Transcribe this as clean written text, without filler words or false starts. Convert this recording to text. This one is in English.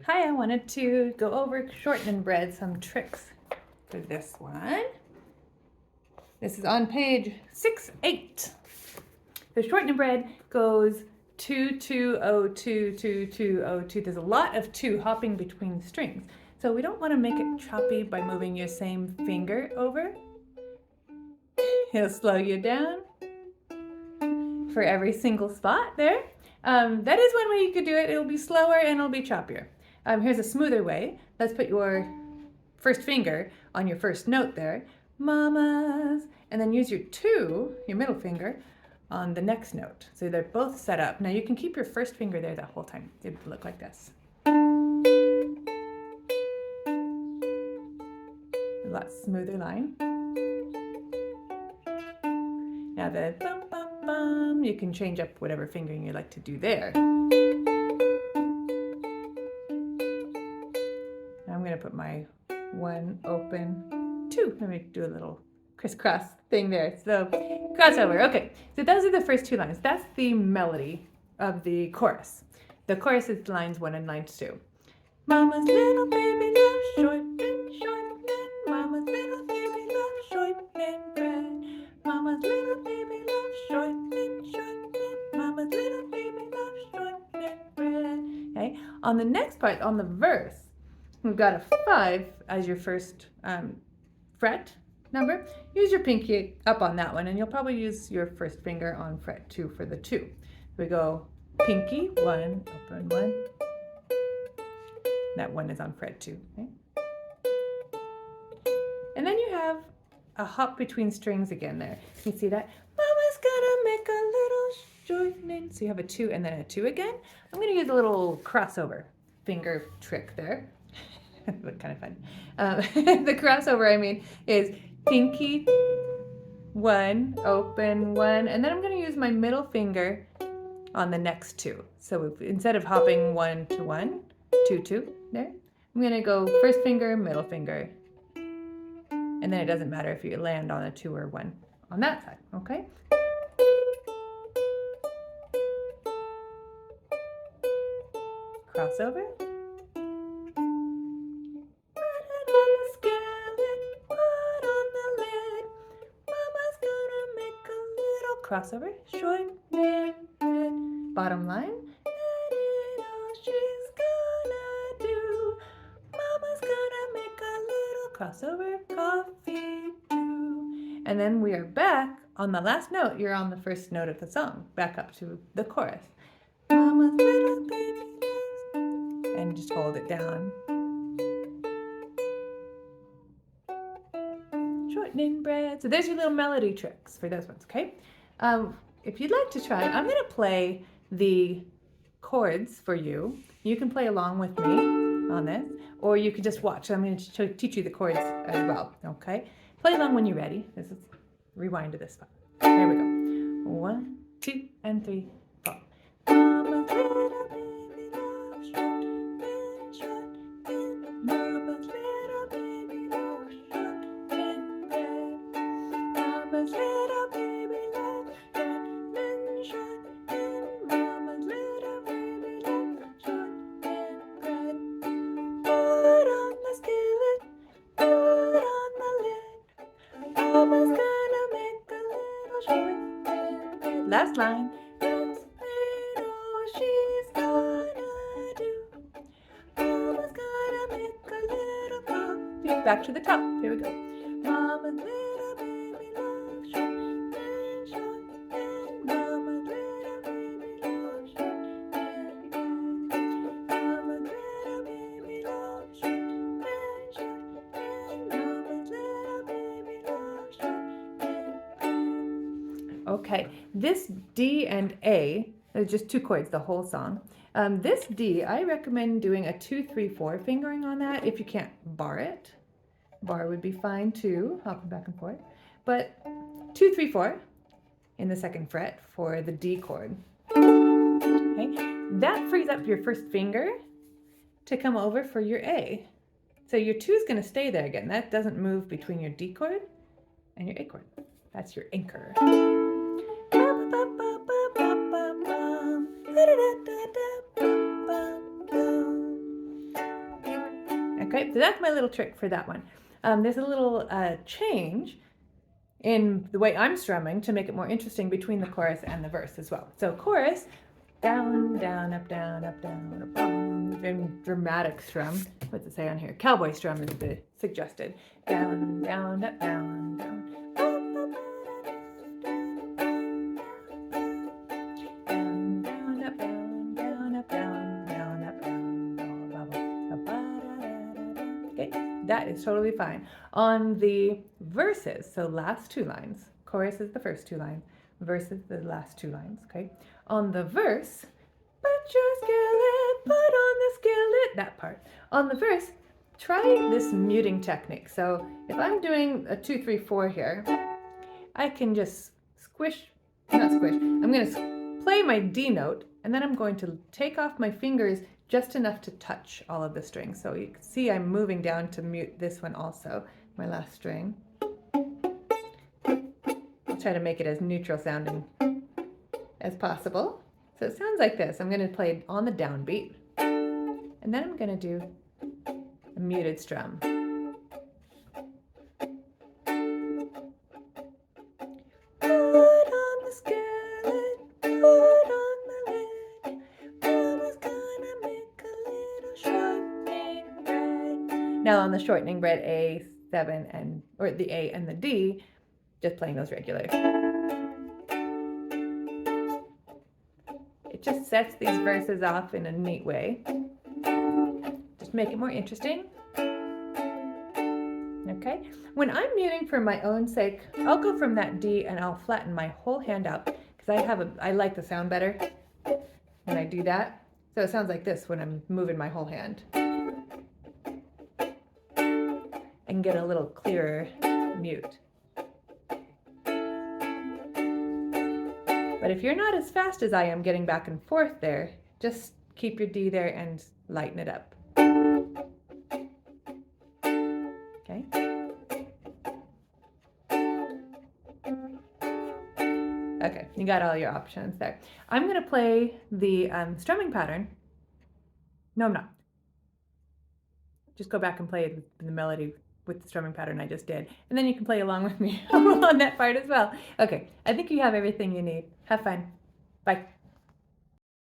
Hi, I wanted to go over shortening bread, some tricks for this one. This is on page 68. The shortening bread goes 2, 2, 0, 2, 2, 2, 0, 2. There's a lot of 2 hopping between strings. So we don't want to make it choppy by moving your same finger over. It'll slow you down for every single spot there. That is one way you could do it. It'll be slower and it'll be choppier. Here's a smoother way. Let's put your first finger on your first note there, mamas, and then use your 2, your middle finger, on the next note. So they're both set up. Now you can keep your first finger there that whole time. It would look like this. A lot smoother line. Now the bum bum bum, you can change up whatever fingering you like to do there. I'm going to put my 1 open 2. Let me do a little crisscross thing there. So crossover. Okay, so those are the first 2 lines. That's the melody of the chorus. The chorus is lines 1 and lines 2. Mama's little baby loves shortening, shortening. Mama's little baby loves shortening bread. Mama's little baby loves shortening, shortening. Mama's little baby loves shortening bread. Okay, on the next part, on the verse, we've got a 5 as your first fret number. Use your pinky up on that one, and you'll probably use your first finger on fret 2 for the 2. We go pinky, 1, open 1. That 1 is on fret 2. Okay? And then you have a hop between strings again there. You see that? Mama's gonna make a little shortening. So you have a 2 and then a 2 again. I'm gonna use a little crossover finger trick there. Look kind of fun. The crossover, I mean, is pinky, 1, open 1, and then I'm going to use my middle finger on the next 2. So instead of hopping 1 to 1, 2, 2, there, I'm going to go first finger, middle finger, and then it doesn't matter if you land on a 2 or 1 on that side, okay? Crossover. Crossover, shortening, bottom line. That ain't all she's gonna do. Mama's gonna make a little crossover coffee too. And then we are back on the last note. You're on the first note of the song, back up to the chorus. Mama's little baby loves, and just hold it down. Shortening bread. So there's your little melody tricks for those ones, okay? If you'd like to try, I'm going to play the chords for you. You can play along with me on this, or you can just watch. I'm going to teach you the chords as well, okay? Play along when you're ready. This is rewind to this spot. There we go. 1, 2, and 3, 4. Mama's little baby loves shortening, shortening. Mama's little baby loves shortening bread. Mama's little baby loves shortening, shortening. Mama's little baby loves shortening bread. Put on the skillet, put on the lid. Mama's gonna make a little shortening bread. Last line. That's all she's gonna do. Mama's gonna make a little coffee. Back to the top. Here we go. Mama's little baby loves shortening, shortening. Mama's little baby loves shortening. Mama's little baby loves shortening, shortening. Mama's little baby loves shortening. Okay, this D and A, there's just 2 chords the whole song. This D, I recommend doing a 2, 3, 4 fingering on that if you can't bar it. Bar would be fine too, hopping back and forth. But 2, 3, 4 in the 2nd fret for the D chord. Okay, that frees up your first finger to come over for your A. So your 2 is going to stay there again. That doesn't move between your D chord and your A chord. That's your anchor. Okay, so that's my little trick for that one. There's a little change in the way I'm strumming to make it more interesting between the chorus and the verse as well. So chorus, down, down, up, down, up, down, up, down. Very dramatic strum. What's it say on here? Cowboy strum is the suggested. Down, down, up, down, down. Down, down, up, down, down, up, down, down, up, down. Okay, that is totally fine. On the verses, so last two lines, chorus is the first two lines, verse is the last two lines, okay? On the verse, put your skillet, put on the skillet, that part. On the verse, try this muting technique. So if I'm doing a 2, 3, 4 here, I can just I'm going to play my D note, and then I'm going to take off my fingers just enough to touch all of the strings. So you can see I'm moving down to mute this one also, my last string. I'll try to make it as neutral sounding as possible. So it sounds like this. I'm going to play it on the downbeat, and then I'm going to do a muted strum. Put on the skillet, put on the lid. Mama's gonna make a little shortening bread. Now on the shortening bread, A7 or the A and the D, just playing those regular. It just sets these verses off in a neat way. Just make it more interesting. Okay, when I'm muting for my own sake, I'll go from that D and I'll flatten my whole hand out because I like the sound better when I do that. So it sounds like this when I'm moving my whole hand. I can get a little clearer mute. But if you're not as fast as I am getting back and forth there, just keep your D there and lighten it up. Okay. Okay, you got all your options there. I'm going to play the strumming pattern. No, I'm not. Just go back and play the melody with the strumming pattern I just did. And then you can play along with me on that part as well. Okay, I think you have everything you need. Have fun. Bye.